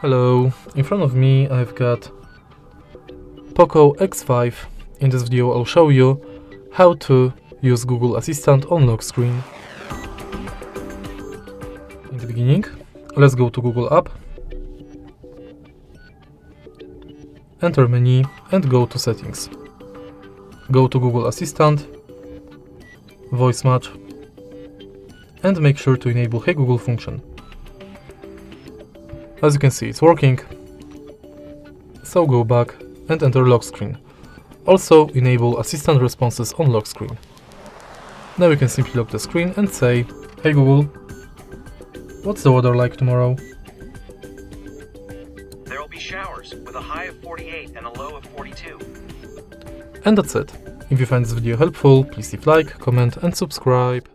Hello, in front of me I've got POCO X5. In this video I'll show you how to use Google Assistant on lock screen. In the beginning, let's go to Google app, enter menu and go to settings. Go to Google Assistant, voice match, and make sure to enable Hey Google function. As you can see, it's working, so go back and enter lock screen. Also enable assistant responses on lock screen. Now you can simply lock the screen and say, Hey Google, what's the weather like tomorrow? There will be showers with a high of 48 and a low of 42. And that's it. If you find this video helpful, please leave like, comment and subscribe.